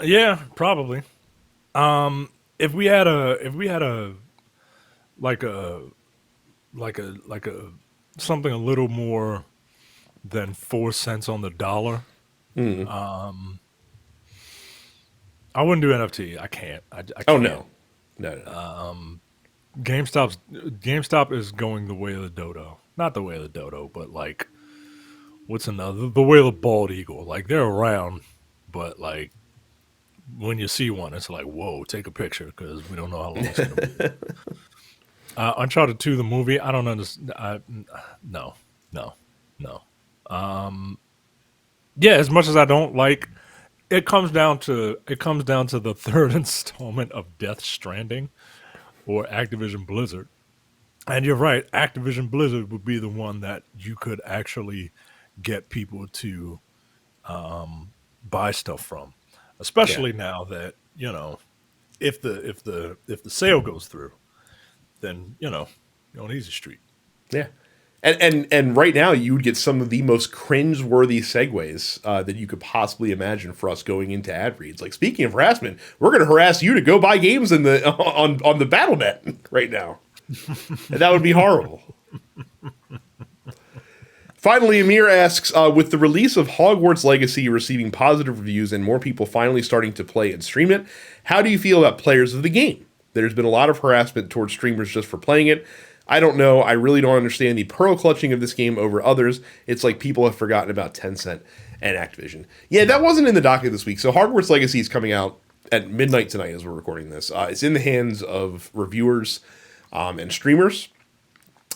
Yeah, probably. If we had a something a little more than 4 cents on the dollar, I wouldn't do NFT. I can't. I can't. Oh no. GameStop is going the way of the dodo. Not the way of the dodo, but like what's another the way of the bald eagle. Like they're around, but like when you see one, it's like whoa, take a picture because we don't know how long it's gonna be. Uncharted 2, the movie. I don't understand. No, no, no. Um, yeah, as much as I don't like, it comes down to the third installment of Death Stranding or Activision Blizzard. And you're right, Activision Blizzard would be the one that you could actually get people to buy stuff from, Yeah. especially now that if the sale goes through, then you're on easy street. Yeah. And right now you would get some of the most cringe-worthy segues that you could possibly imagine for us going into ad reads. Like speaking of harassment, we're going to harass you to go buy games in the on the BattleNet right now, and that would be horrible. Finally, Amir asks, with the release of Hogwarts Legacy receiving positive reviews and more people finally starting to play and stream it, how do you feel about players of the game? There's been a lot of harassment towards streamers just for playing it. I don't know. I really don't understand the pearl clutching of this game over others. It's like people have forgotten about Tencent and Activision. Yeah, that wasn't in the docket this week. So Hogwarts Legacy is coming out at midnight tonight as we're recording this. It's in the hands of reviewers and streamers.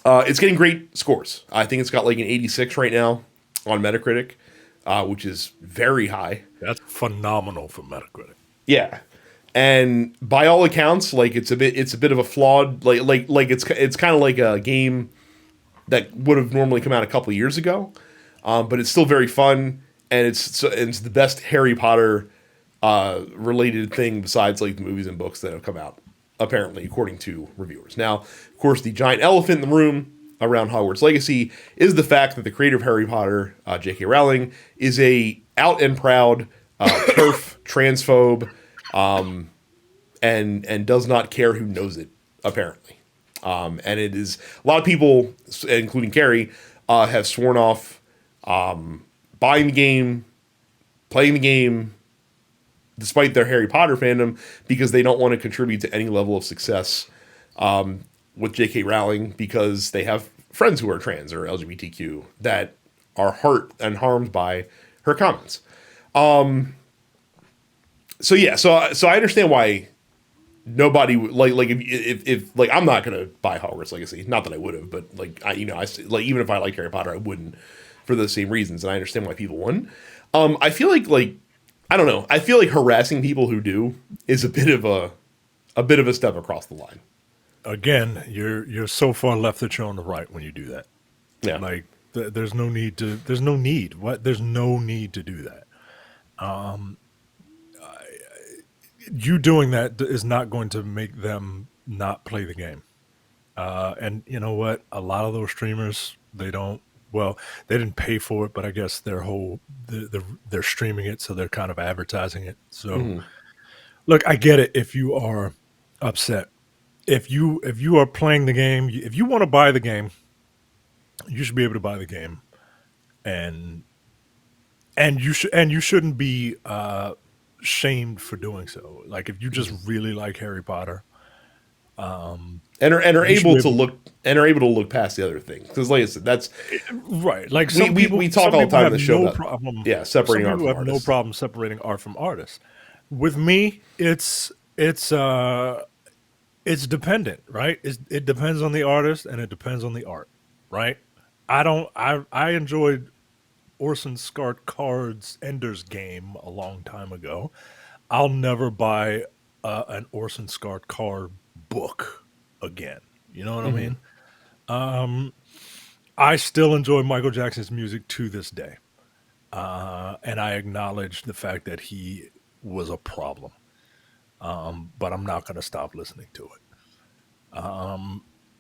It's getting great scores. I think it's got like an 86 right now on Metacritic, which is very high. That's phenomenal for Metacritic. Yeah, and by all accounts, like it's a bit of a flawed like it's kind of like a game that would have normally come out a couple of years ago, but it's still very fun, and it's the best Harry Potter related thing besides like the movies and books that have come out, apparently, according to reviewers. Now, of course, the giant elephant in the room around Hogwarts Legacy is the fact that the creator of Harry Potter, J.K. Rowling, is a out and proud TERF transphobe, and does not care who knows it, apparently. And it is a lot of people, including Carrie, have sworn off buying the game, playing the game, despite their Harry Potter fandom, because they don't want to contribute to any level of success with J.K. Rowling because they have friends who are trans or LGBTQ that are hurt and harmed by her comments. So yeah, so I understand why nobody like if like I'm not gonna buy Hogwarts Legacy. Not that I would have, but like I like even if I liked Harry Potter, I wouldn't for the same reasons, and I understand why people wouldn't. I feel like I don't know. I feel like harassing people who do is a bit of a step across the line. Again, you're so far left that you're on the right when you do that. Yeah, Like there's no need to. There's no need. What? There's no need to do that. You doing that is not going to make them not play the game. And you know what? A lot of those streamers, they don't. Well, they didn't pay for it, but I guess they're streaming it, so they're kind of advertising it. So, look, I get it. If you are upset, if you are playing the game, if you want to buy the game, you should be able to buy the game, and you shouldn't be shamed for doing so. Like if you just really like Harry Potter, and are you should able be to able, look past the other things because, like I said, that's right. Like we talk all the time in the show no about problem. Some separating art people from have no artists. problem separating art from artists. With me, it's dependent, right? It depends on the artist and it depends on the art, right? I enjoyed Orson Scott Card's Ender's Game a long time ago. I'll never buy an Orson Scott Card book again. You know what I mean? I still enjoy Michael Jackson's music to this day, and I acknowledge the fact that he was a problem. But I'm not going to stop listening to it.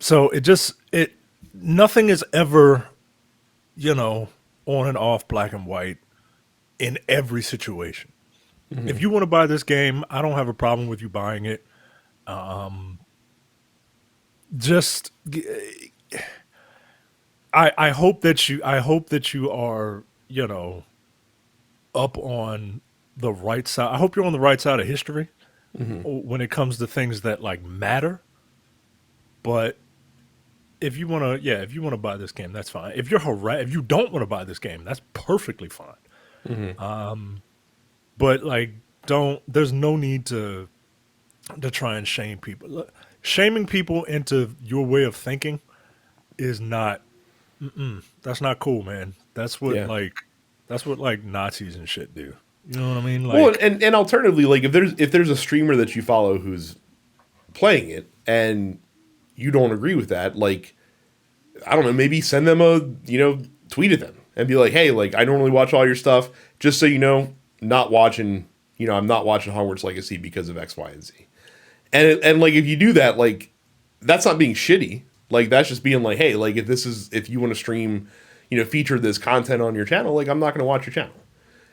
So it nothing is ever you know on and off, black and white in every situation. If you want to buy this game, I don't have a problem with you buying it. Just I hope that you are up on the right side. I hope you're on the right side of history when it comes to things that like matter. But if you want to, yeah, if you want to buy this game, that's fine. If if you don't want to buy this game, that's perfectly fine. But like, don't. There's no need to try and shame people. Shaming people into your way of thinking is not. That's not cool, man. Yeah. That's what like Nazis and shit do. You know what I mean? Well, Like, and alternatively, like if there's a streamer that you follow who's playing it and you don't agree with that, like I don't know, maybe send them a tweet at them and be like, hey, like I normally watch all your stuff, just so you know, not watching, I'm not watching Hogwarts Legacy because of X, Y, and Z. And like if you do that, like that's not being shitty. Like that's just being like, hey, like if you want to stream, feature this content on your channel, like I'm not going to watch your channel.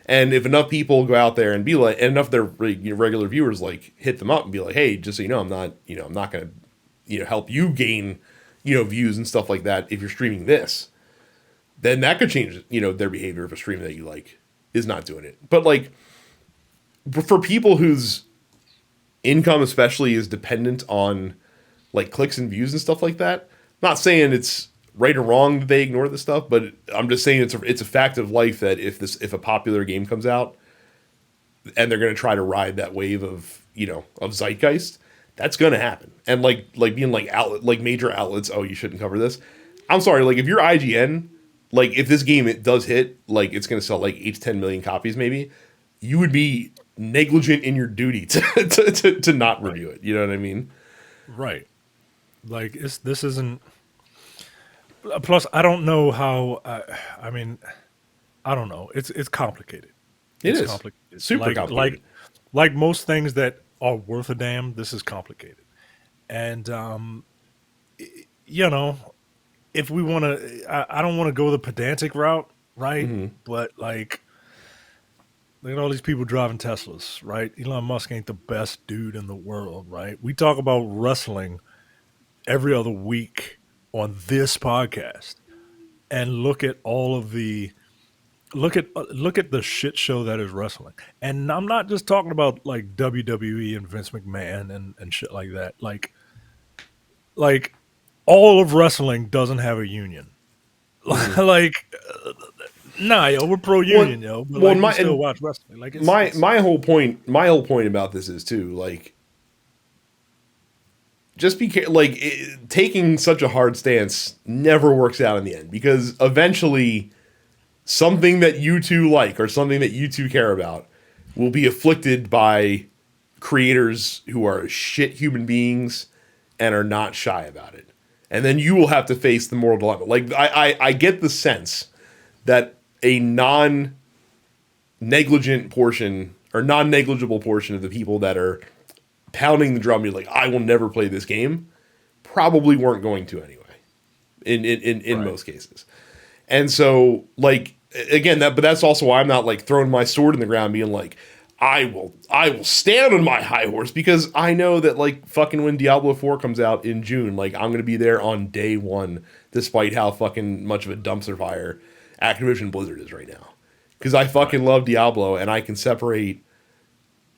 And if enough people go out there and be like, and enough of their regular viewers like hit them up and be like, hey, just so you know, I'm not going to, help you gain, views and stuff like that if you're streaming this, then that could change, their behavior if a stream that you like is not doing it. But like for people whose income especially is dependent on like clicks and views and stuff like that, I'm not saying it's right or wrong that they ignore this stuff, but I'm just saying it's a fact of life that if a popular game comes out and they're going to try to ride that wave of of zeitgeist, that's going to happen. And like being like major outlets, oh, you shouldn't cover this. I'm sorry, like if you're IGN, like if this game it does hit, like it's going to sell like 8 to 10 million copies maybe, you would be negligent in your duty to not review it. You know what I mean? right? Like this isn't. Plus, I don't know how. I mean, I don't know. It's complicated. It It's is complicated. super complicated. Like most things that are worth a damn. This is complicated. And you know, if we want to, I don't want to go the pedantic route, right? But like, look at all these people driving Teslas, right? Elon Musk ain't the best dude in the world, right? We talk about wrestling every other week on this podcast, and look at all of the look at the shit show that is wrestling. And I'm not just talking about like WWE and Vince McMahon and shit like that. Like all of wrestling doesn't have a union. Like nah, yo, we're pro union, yo. But like, we still watch wrestling. Like My whole point about this is too, like, just be like taking such a hard stance never works out in the end, because eventually something that you two like or something that you two care about will be afflicted by creators who are shit human beings and are not shy about it. And then you will have to face the moral dilemma. Like I get the sense that a non-negligent portion or non-negligible portion of the people that are pounding the drum, you're like, I will never play this game, probably weren't going to anyway, in Right. most cases. And so, like, again, but that's also why I'm not like throwing my sword in the ground, being like, I will stand on my high horse, because I know that like fucking when Diablo 4 comes out in June, like I'm gonna be there on day one, despite how fucking much of a dumpster fire Activision-Blizzard is right now. Because I fucking love Diablo, and I can separate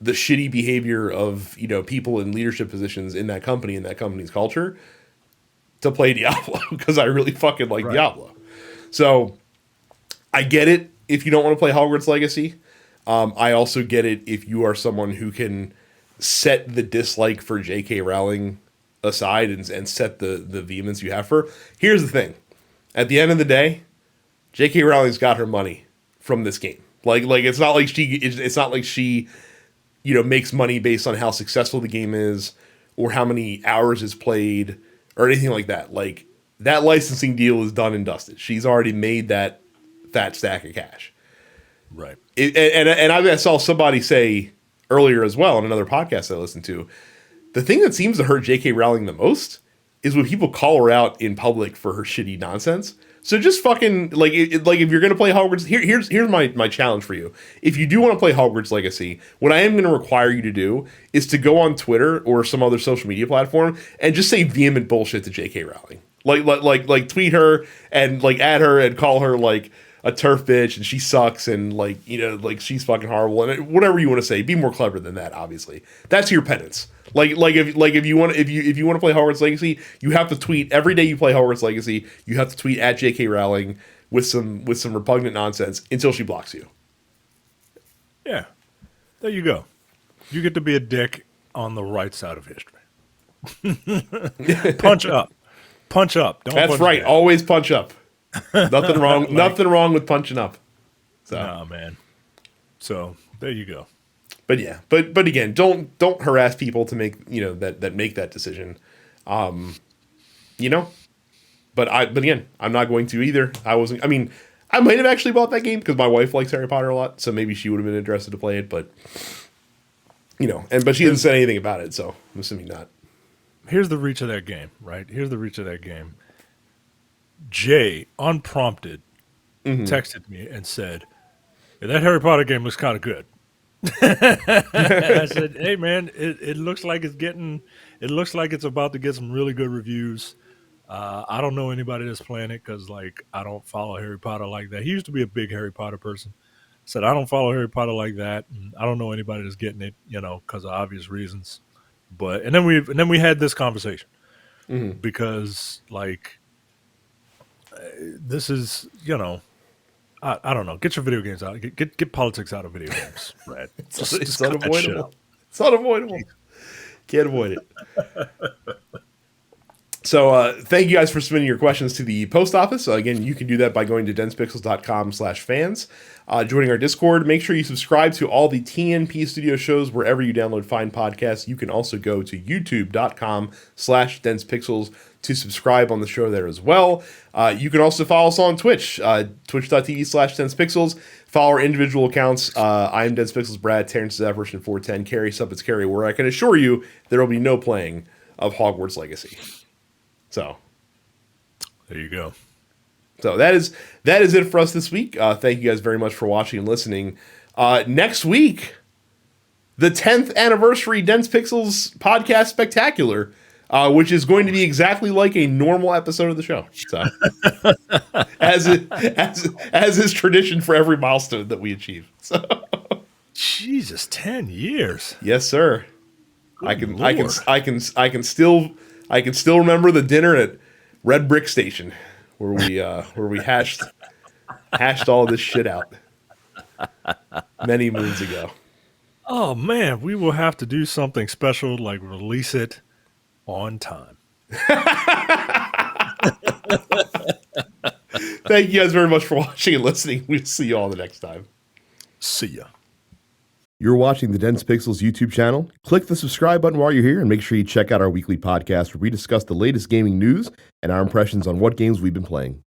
the shitty behavior of people in leadership positions in that company and that company's culture to play Diablo, because I really fucking like Right. Diablo. So I get it if you don't want to play Hogwarts Legacy. I also get it if you are someone who can set the dislike for J.K. Rowling aside and set the vehemence you have for her. Here's the thing: at the end of the day, J.K. Rowling's got her money from this game. Like it's not like she makes money based on how successful the game is or how many hours it's played or anything like that. Like, that licensing deal is done and dusted. She's already made that fat stack of cash. Right. And I saw somebody say earlier as well in another podcast I listened to, the thing that seems to hurt J.K. Rowling the most is when people call her out in public for her shitty nonsense. So just fucking like if you're gonna play Hogwarts, here's my challenge for you. If you do want to play Hogwarts Legacy, what I am gonna require you to do is to go on Twitter or some other social media platform and just say vehement bullshit to J.K. Rowling. Like tweet her and like add her and call her like a turf bitch and she sucks and like, you know, like she's fucking horrible and whatever you want to say, be more clever than that. Obviously, that's your penance. If you want to play Hogwarts Legacy, you have to tweet every day you play Hogwarts Legacy. You have to tweet at J.K. Rowling with some repugnant nonsense until she blocks you. Yeah, there you go. You get to be a dick on the right side of history. Punch up. Punch up. Don't. That's right. Down. Always punch up. Nothing wrong. Nothing wrong with punching up. So. Nah, man. So there you go. But yeah, but again, don't harass people to make that make that decision. You know. But again, I'm not going to either. I mean, I might have actually bought that game because my wife likes Harry Potter a lot, so maybe she would have been interested to play it. But but she hasn't said anything about it, so I'm assuming not. Here's the reach of that game, right? Here's the reach of that game. Jay, unprompted, texted me and said, "Hey, that Harry Potter game looks kind of good." I said, "Hey, man, it looks like it's about to get some really good reviews. I don't know anybody that's playing it because, like, I don't follow Harry Potter like that. He used to be a big Harry Potter person. I said, I don't follow Harry Potter like that, and I don't know anybody that's getting it, because of obvious reasons. But and then we had this conversation because, like, this is, I don't know. Get your video games out. Get politics out of video games, Brad. It's unavoidable. It's unavoidable. Can't avoid it. So thank you guys for submitting your questions to the post office. Again, you can do that by going to densepixels.com/fans. Joining our Discord. Make sure you subscribe to all the TNP Studio shows wherever you download fine podcasts. You can also go to youtube.com/densepixels to subscribe on the show there as well. You can also follow us on Twitch, twitch.tv/densepixels. Follow our individual accounts. I'm Densepixels Brad, Terrence is Version 410, Carrie Suppets Carrie, where I can assure you there will be no playing of Hogwarts Legacy. So there you go. So that is it for us this week. Thank you guys very much for watching and listening. Next week, the 10th anniversary Dense Pixels podcast spectacular, which is going to be exactly like a normal episode of the show. So as is tradition for every milestone that we achieve. So Jesus, 10 years. Yes, sir. I can still remember the dinner at Red Brick Station where we hashed all this shit out many moons ago. Oh man, we will have to do something special, like release it on time. Thank you guys very much for watching and listening. We'll see you all the next time. See ya. You're watching the Dense Pixels YouTube channel. Click the subscribe button while you're here and make sure you check out our weekly podcast where we discuss the latest gaming news and our impressions on what games we've been playing.